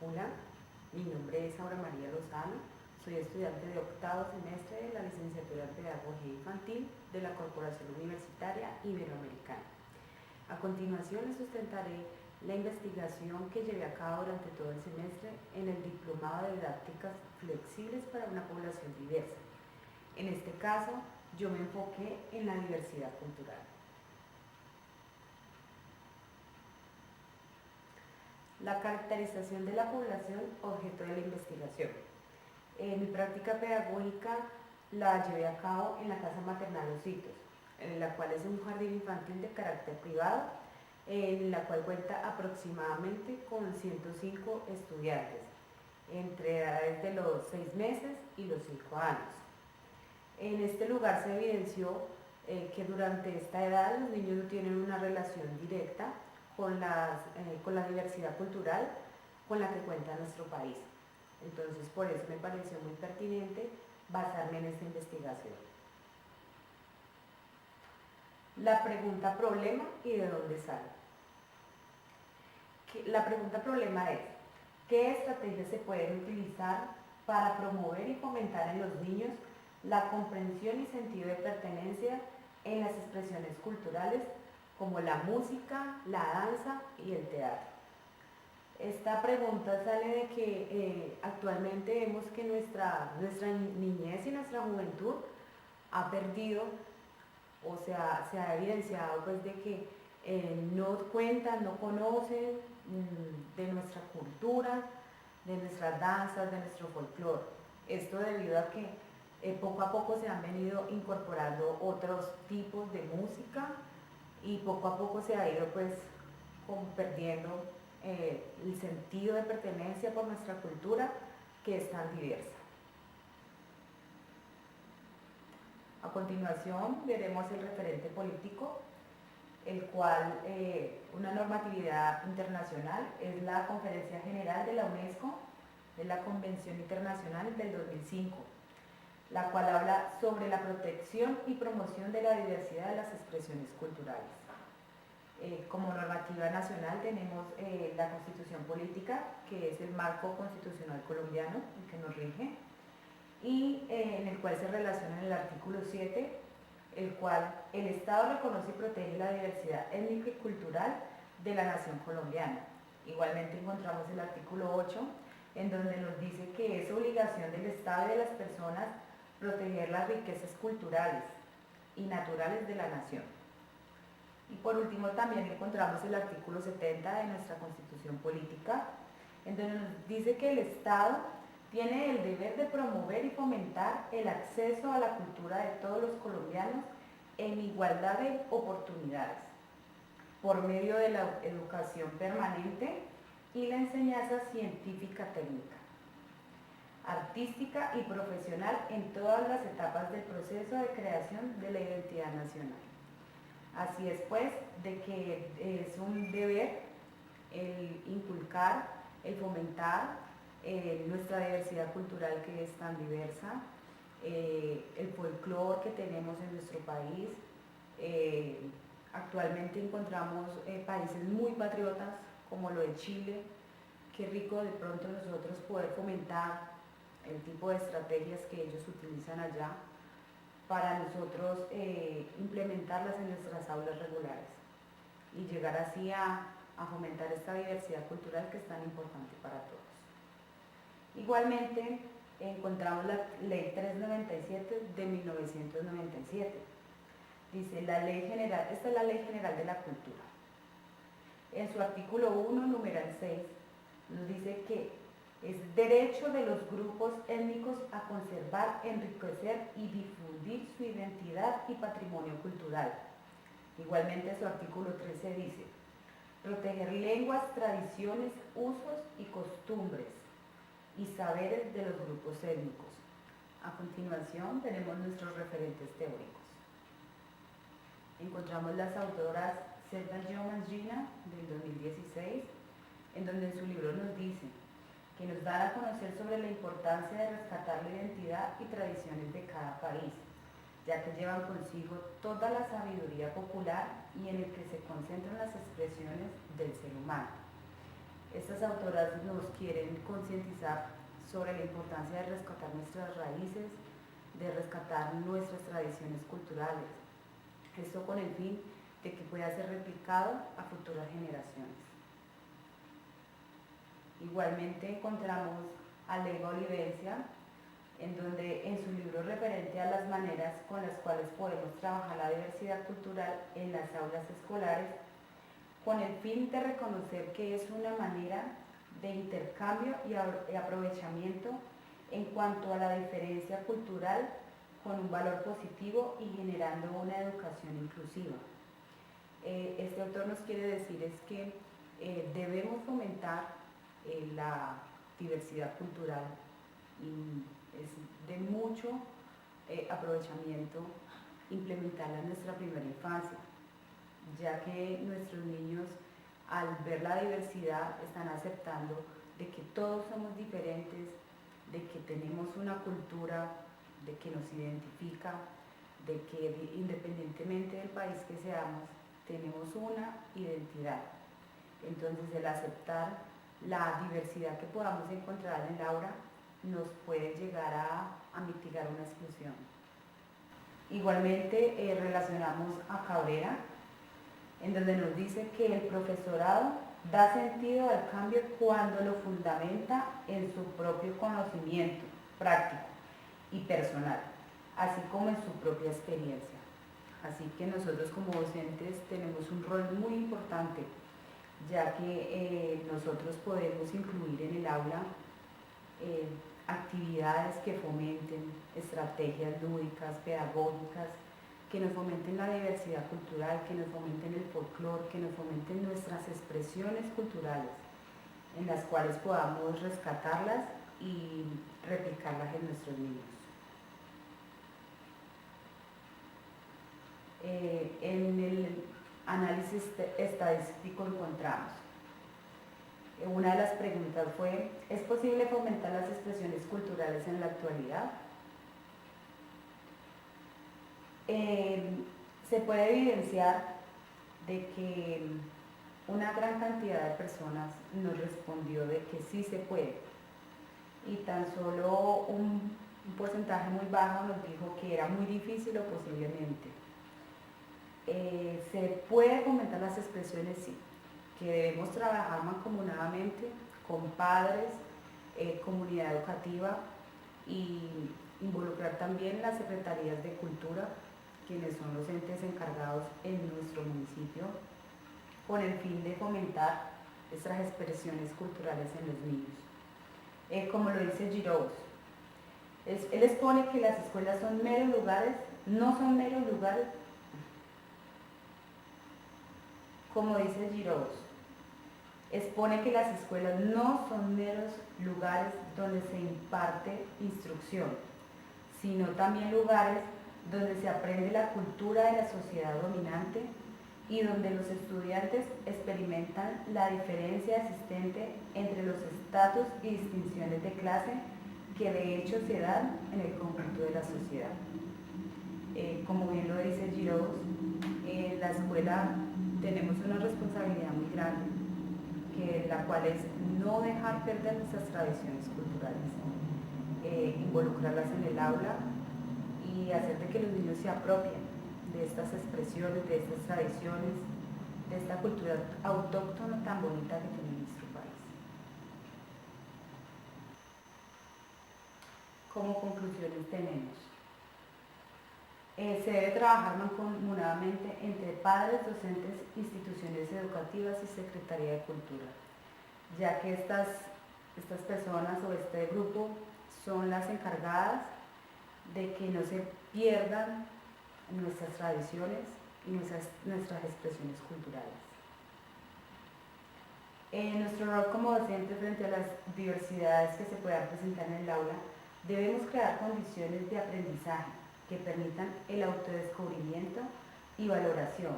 Hola, mi nombre es Aura María Lozano, soy estudiante de octavo semestre de la licenciatura en Pedagogía Infantil de la Corporación Universitaria Iberoamericana. A continuación les sustentaré la investigación que llevé a cabo durante todo el semestre en el Diplomado de Didácticas Flexibles para una población diversa. En este caso, yo me enfoqué en la diversidad cultural. La caracterización de la población objeto de la investigación. Mi práctica pedagógica la llevé a cabo en la Casa Maternal Los Hitos, en la cual es un jardín infantil de carácter privado, en la cual cuenta aproximadamente con 105 estudiantes, entre edades de los 6 meses y los 5 años. En este lugar se evidenció que durante esta edad los niños no tienen una relación directa con la diversidad cultural con la que cuenta nuestro país. Entonces, por eso me pareció muy pertinente basarme en esta investigación. La pregunta problema y de dónde sale. La pregunta problema es, ¿qué estrategias se pueden utilizar para promover y fomentar en los niños la comprensión y sentido de pertenencia en las expresiones culturales como la música, la danza y el teatro? Esta pregunta sale de que actualmente vemos que nuestra niñez y nuestra juventud ha perdido, o sea, se ha evidenciado pues de que no cuentan, no conocen de nuestra cultura, de nuestras danzas, de nuestro folclore. Esto debido a que poco a poco se han venido incorporando otros tipos de música y poco a poco se ha ido pues perdiendo el sentido de pertenencia por nuestra cultura que es tan diversa. A continuación veremos el referente político, el cual una normatividad internacional es la Conferencia General de la UNESCO de la Convención Internacional del 2005, la cual habla sobre la protección y promoción de la diversidad de las expresiones culturales. Como normativa nacional tenemos la Constitución Política, que es el marco constitucional colombiano, el que nos rige, y en el cual se relaciona en el artículo 7, el cual el Estado reconoce y protege la diversidad étnica y cultural de la nación colombiana. Igualmente encontramos el artículo 8, en donde nos dice que es obligación del Estado y de las personas proteger las riquezas culturales y naturales de la nación. Y por último también encontramos el artículo 70 de nuestra Constitución Política, en donde nos dice que el Estado tiene el deber de promover y fomentar el acceso a la cultura de todos los colombianos en igualdad de oportunidades, por medio de la educación permanente y la enseñanza científica técnica, artística y profesional en todas las etapas del proceso de creación de la identidad nacional. Así es pues, de que es un deber el inculcar, el fomentar nuestra diversidad cultural que es tan diversa, el folclore que tenemos en nuestro país. Actualmente encontramos países muy patriotas como lo de Chile. Qué rico de pronto nosotros poder fomentar el tipo de estrategias que ellos utilizan allá para nosotros implementarlas en nuestras aulas regulares y llegar así a fomentar esta diversidad cultural que es tan importante para todos. Igualmente encontramos la Ley 397 de 1997. Dice la Ley General, esta es la Ley General de la Cultura. En su artículo 1, numeral 6, nos dice que es derecho de los grupos étnicos a conservar, enriquecer y difundir su identidad y patrimonio cultural. Igualmente su artículo 13 dice, proteger lenguas, tradiciones, usos y costumbres y saberes de los grupos étnicos. A continuación tenemos nuestros referentes teóricos. Encontramos las autoras Selva Jones Gina del 2016, en donde en su libro nos dice que nos dan a conocer sobre la importancia de rescatar la identidad y tradiciones de cada país, ya que llevan consigo toda la sabiduría popular y en el que se concentran las expresiones del ser humano. Estas autoras nos quieren concientizar sobre la importancia de rescatar nuestras raíces, de rescatar nuestras tradiciones culturales. Esto con el fin de que pueda ser replicado a futuras generaciones. Igualmente encontramos a Leiva Olivencia, en donde en su libro referente a las maneras con las cuales podemos trabajar la diversidad cultural en las aulas escolares, con el fin de reconocer que es una manera de intercambio y aprovechamiento en cuanto a la diferencia cultural con un valor positivo y generando una educación inclusiva. Este autor nos quiere decir es que debemos fomentar la diversidad cultural y es de mucho aprovechamiento implementarla en nuestra primera infancia, ya que nuestros niños al ver la diversidad están aceptando de que todos somos diferentes, de que tenemos una cultura de que nos identifica, de que independientemente del país que seamos, tenemos una identidad. Entonces el aceptar la diversidad que podamos encontrar en el aula nos puede llegar a mitigar una exclusión. Igualmente relacionamos a Cabrera, en donde nos dice que el profesorado da sentido al cambio cuando lo fundamenta en su propio conocimiento práctico y personal, así como en su propia experiencia. Así que nosotros como docentes tenemos un rol muy importante, ya que nosotros podemos incluir en el aula actividades que fomenten estrategias lúdicas, pedagógicas, que nos fomenten la diversidad cultural, que nos fomenten el folclore, que nos fomenten nuestras expresiones culturales, en las cuales podamos rescatarlas y replicarlas en nuestros niños. En el análisis estadístico encontramos, una de las preguntas fue, ¿es posible fomentar las expresiones culturales en la actualidad? Se puede evidenciar de que una gran cantidad de personas nos respondió de que sí se puede y tan solo un porcentaje muy bajo nos dijo que era muy difícil o posiblemente. ¿Se puede fomentar las expresiones? Sí, que debemos trabajar mancomunadamente con padres, comunidad educativa y involucrar también las secretarías de cultura, quienes son los entes encargados en nuestro municipio, con el fin de fomentar estas expresiones culturales en los niños. Como lo dice Giroux, él expone que las escuelas son meros lugares, no son meros lugares, como dice Giroux, expone que las escuelas no son meros lugares donde se imparte instrucción, sino también lugares donde se aprende la cultura de la sociedad dominante y donde los estudiantes experimentan la diferencia existente entre los estatus y distinciones de clase que de hecho se dan en el conjunto de la sociedad. Como bien lo dice Giroux, en la escuela tenemos una responsabilidad muy grande, la cual es no dejar perder nuestras tradiciones culturales, involucrarlas en el aula y hacer de que los niños se apropien de estas expresiones, de estas tradiciones, de esta cultura autóctona tan bonita que tiene nuestro país. Como conclusiones tenemos, se debe trabajar mancomunadamente entre padres, docentes, instituciones educativas y Secretaría de Cultura, ya que estas personas o este grupo son las encargadas de que no se pierdan nuestras tradiciones y nuestras expresiones culturales. Nuestro rol como docentes frente a las diversidades que se puedan presentar en el aula, debemos crear condiciones de aprendizaje que permitan el autodescubrimiento y valoración,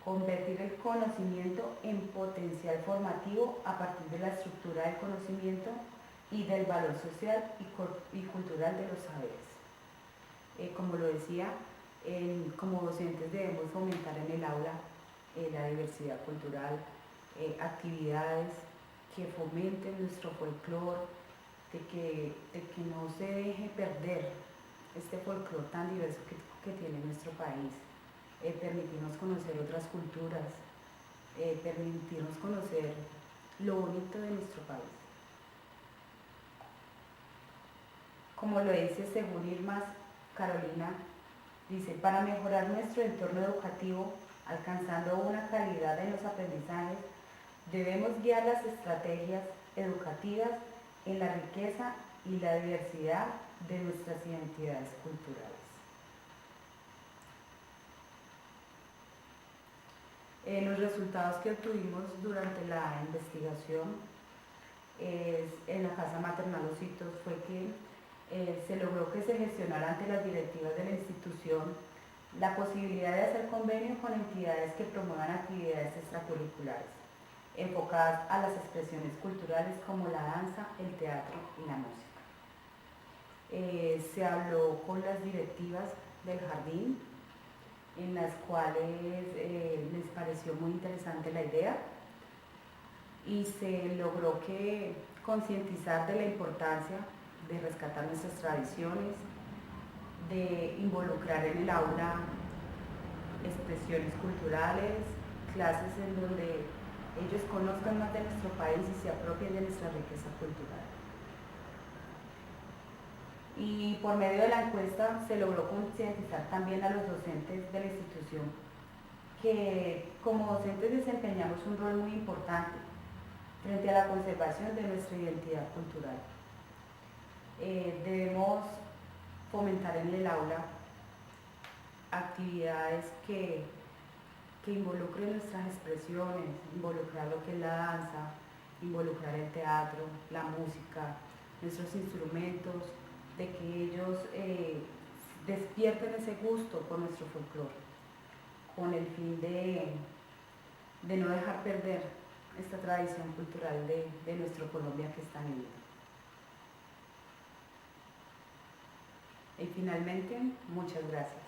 convertir el conocimiento en potencial formativo a partir de la estructura del conocimiento y del valor social y cultural de los saberes. Como lo decía, como docentes debemos fomentar en el aula la diversidad cultural, actividades que fomenten nuestro folclore, de que no se deje perder este folclore tan diverso que tiene nuestro país, permitirnos conocer otras culturas, permitirnos conocer lo bonito de nuestro país. Como lo dice según Irma Carolina, dice, para mejorar nuestro entorno educativo, alcanzando una calidad en los aprendizajes, debemos guiar las estrategias educativas en la riqueza y la diversidad de nuestras identidades culturales. Los resultados que obtuvimos durante la investigación en la Casa Maternal Ositos fue que se logró que se gestionara ante las directivas de la institución la posibilidad de hacer convenios con entidades que promuevan actividades extracurriculares enfocadas a las expresiones culturales como la danza, el teatro y la música. Se habló con las directivas del jardín, en las cuales les pareció muy interesante la idea y se logró concientizar de la importancia de rescatar nuestras tradiciones, de involucrar en el aula expresiones culturales, clases en donde ellos conozcan más de nuestro país y se apropien de nuestra riqueza cultural. Y por medio de la encuesta se logró concientizar también a los docentes de la institución que como docentes desempeñamos un rol muy importante frente a la conservación de nuestra identidad cultural. Debemos fomentar en el aula actividades que involucren nuestras expresiones, involucrar lo que es la danza, involucrar el teatro, la música, nuestros instrumentos, de que ellos despierten ese gusto por nuestro folclore, con el fin de no dejar perder esta tradición cultural de nuestro Colombia que es tan lindo. Y finalmente, muchas gracias.